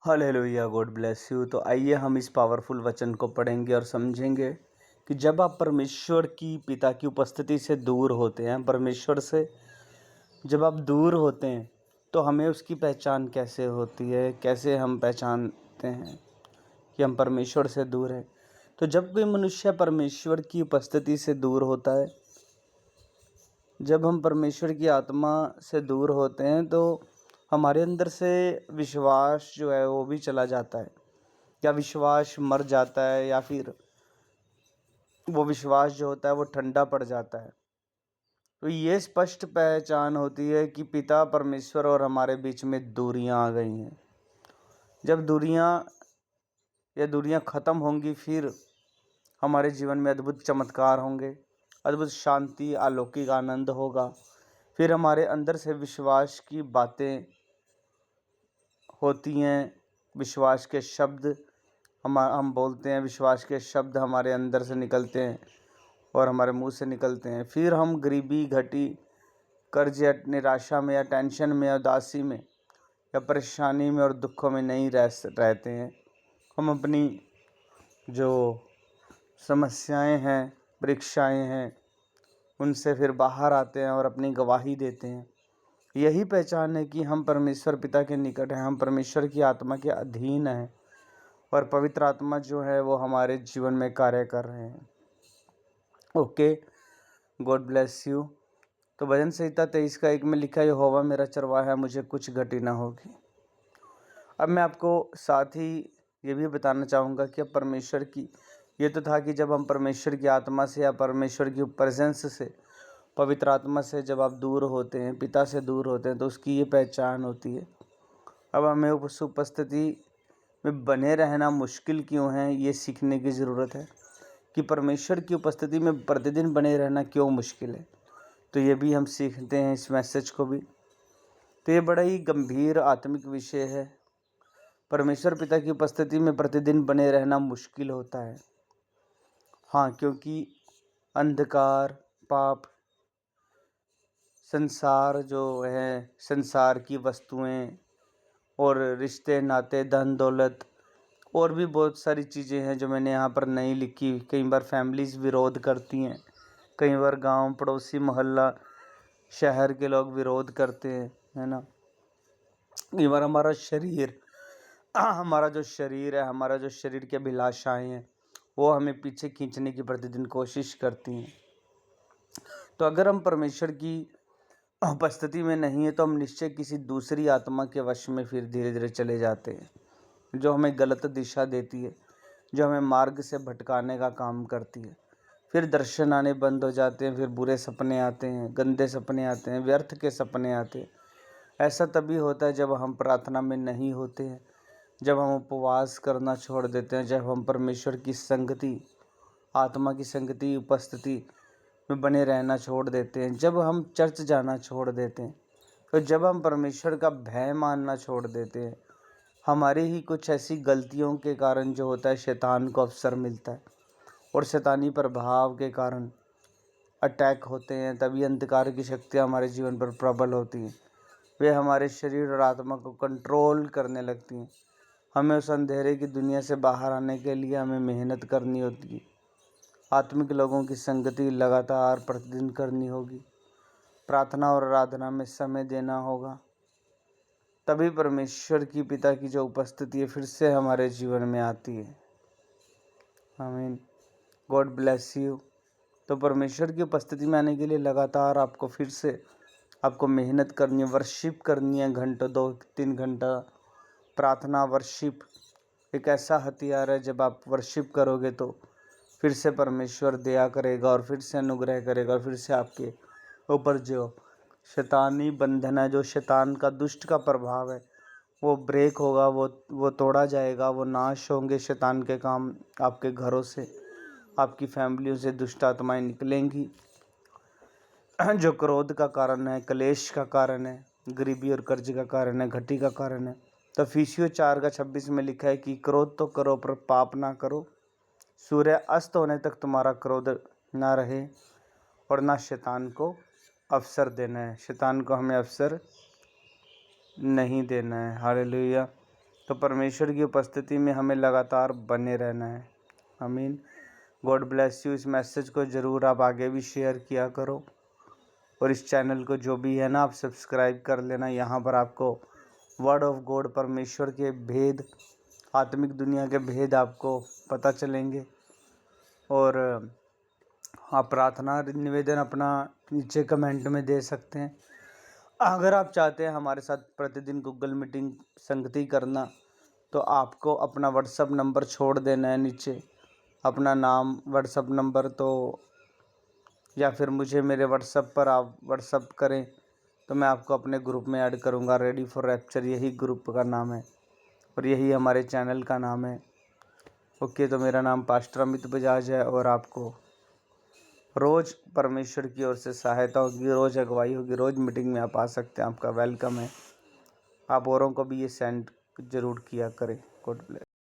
Hallelujah, God bless you. तो आइए हम इस पावरफुल वचन को पढ़ेंगे और समझेंगे कि जब आप परमेश्वर की पिता की उपस्थिति से दूर होते हैं, परमेश्वर से जब आप दूर होते हैं तो हमें उसकी पहचान कैसे होती है, कैसे हम पहचानते हैं कि हम परमेश्वर से दूर हैं। तो जब कोई मनुष्य परमेश्वर की उपस्थिति से दूर होता है, जब हम परमेश्वर की आत्मा से दूर होते हैं तो हमारे अंदर से विश्वास जो है वो भी चला जाता है, या विश्वास मर जाता है, या फिर वो विश्वास जो होता है वो ठंडा पड़ जाता है। तो ये स्पष्ट पहचान होती है कि पिता परमेश्वर और हमारे बीच में दूरियां आ गई हैं। जब दूरियां ख़त्म होंगी, फिर हमारे जीवन में अद्भुत चमत्कार होंगे, अद्भुत शांति, अलौकिक आनंद होगा। फिर हमारे अंदर से विश्वास की बातें होती हैं, विश्वास के शब्द हम बोलते हैं, विश्वास के शब्द हमारे अंदर से निकलते हैं और हमारे मुंह से निकलते हैं। फिर हम गरीबी, घटी, कर्ज या निराशा में, या टेंशन में, या उदासी में, या परेशानी में और दुखों में नहीं रहते हैं। हम अपनी जो समस्याएं हैं, परीक्षाएं हैं, उनसे फिर बाहर आते हैं और अपनी गवाही देते हैं। यही पहचान है कि हम परमेश्वर पिता के निकट हैं, हम परमेश्वर की आत्मा के अधीन हैं और पवित्र आत्मा जो है वो हमारे जीवन में कार्य कर रहे हैं। Okay, God bless you. तो भजन संहिता 23:1 में लिखा है, यहोवा मेरा चरवाहा है, मुझे कुछ घटी ना होगी। अब मैं आपको साथ ही ये भी बताना चाहूँगा कि अब परमेश्वर की, ये तो था कि जब हम परमेश्वर की आत्मा से या परमेश्वर की प्रेजेंस से, पवित्र आत्मा से जब आप दूर होते हैं, पिता से दूर होते हैं, तो उसकी ये पहचान होती है। अब हमें उस उपस्थिति में बने रहना मुश्किल क्यों है, ये सीखने की ज़रूरत है कि परमेश्वर की उपस्थिति में प्रतिदिन बने रहना क्यों मुश्किल है। तो ये भी हम सीखते हैं इस मैसेज को भी। तो ये बड़ा ही गंभीर आत्मिक विषय है। परमेश्वर पिता की उपस्थिति में प्रतिदिन बने रहना मुश्किल होता है। हाँ, क्योंकि अंधकार, पाप, संसार जो है, संसार की वस्तुएं और रिश्ते नाते, धन दौलत और भी बहुत सारी चीज़ें हैं जो मैंने यहाँ पर नहीं लिखी। कई बार फैमिलीज़ विरोध करती हैं, कई बार गांव, पड़ोसी, मोहल्ला, शहर के लोग विरोध करते हैं, है ना। कई बार हमारा जो शरीर है, हमारा जो शरीर की अभिलाषाएं हैं, वो हमें पीछे खींचने की प्रतिदिन कोशिश करती हैं। तो अगर हम परमेश्वर की उपस्थिति में नहीं है तो हम निश्चय किसी दूसरी आत्मा के वश में फिर धीरे धीरे चले जाते हैं, जो हमें गलत दिशा देती है, जो हमें मार्ग से भटकाने का काम करती है। फिर दर्शन आने बंद हो जाते हैं, फिर बुरे सपने आते हैं, गंदे सपने आते हैं, व्यर्थ के सपने आते हैं। ऐसा तभी होता है जब हम प्रार्थना में नहीं होते हैं, जब हम उपवास करना छोड़ देते हैं, जब हम परमेश्वर की संगति, आत्मा की संगति, उपस्थिति में बने रहना छोड़ देते हैं, जब हम चर्च जाना छोड़ देते हैं, तो जब हम परमेश्वर का भय मानना छोड़ देते हैं। हमारी ही कुछ ऐसी गलतियों के कारण जो होता है, शैतान को अवसर मिलता है और शैतानी प्रभाव के कारण अटैक होते हैं। तभी अंधकार की शक्तियाँ हमारे जीवन पर प्रबल होती हैं, वे हमारे शरीर और आत्मा को कंट्रोल करने लगती हैं। हमें उस अंधेरे की दुनिया से बाहर आने के लिए हमें मेहनत करनी होती है, आत्मिक लोगों की संगति लगातार प्रतिदिन करनी होगी, प्रार्थना और आराधना में समय देना होगा। तभी परमेश्वर की पिता की जो उपस्थिति है फिर से हमारे जीवन में आती है। आमीन, गॉड ब्लेस यू। तो परमेश्वर की उपस्थिति में आने के लिए लगातार आपको फिर से आपको मेहनत करनी है, वर्शिप करनी है। घंटों, 2-3 घंटा प्रार्थना, वर्शिप एक ऐसा हथियार है, जब आप वर्शिप करोगे तो फिर से परमेश्वर दया करेगा और फिर से अनुग्रह करेगा और फिर से आपके ऊपर जो शैतानी बंधन है, जो शैतान का, दुष्ट का प्रभाव है, वो ब्रेक होगा, वो तोड़ा जाएगा, वो नाश होंगे। शैतान के काम आपके घरों से, आपकी फैमिलियों से दुष्ट आत्माएं निकलेंगी, जो क्रोध का कारण है, क्लेश का कारण है, गरीबी और कर्ज का कारण है, घटी का कारण है। तो इफिसियों 4:26 में लिखा है कि क्रोध तो करो पर पाप ना करो। सूर्य अस्त होने तक तुम्हारा क्रोध ना रहे और ना शैतान को अवसर देना है। शैतान को हमें अवसर नहीं देना है। हालेलुया। तो परमेश्वर की उपस्थिति में हमें लगातार बने रहना है। आमीन। God bless you. इस मैसेज को ज़रूर आप आगे भी शेयर किया करो, और इस चैनल को जो भी है ना आप सब्सक्राइब कर लेना। यहाँ पर आपको वर्ड ऑफ गॉड, परमेश्वर के भेद, आत्मिक दुनिया के भेद आपको पता चलेंगे। और आप प्रार्थना निवेदन अपना नीचे कमेंट में दे सकते हैं। अगर आप चाहते हैं हमारे साथ प्रतिदिन गूगल मीटिंग संगति करना, तो आपको अपना व्हाट्सअप नंबर छोड़ देना है नीचे, अपना नाम, व्हाट्सअप नंबर, तो या फिर मुझे मेरे व्हाट्सअप पर आप व्हाट्सअप करें तो मैं आपको अपने ग्रुप में ऐड करूंगा। रेडी फॉर रैप्चर यही ग्रुप का नाम है और यही हमारे चैनल का नाम है। ओके, तो मेरा नाम पास्टर अमित बजाज है, और आपको रोज़ परमेश्वर की ओर से सहायता होगी, रोज़ अगुवाई होगी, रोज़ मीटिंग में आप आ सकते हैं। आपका वेलकम है। आप औरों को भी ये सेंड ज़रूर किया करें। God bless.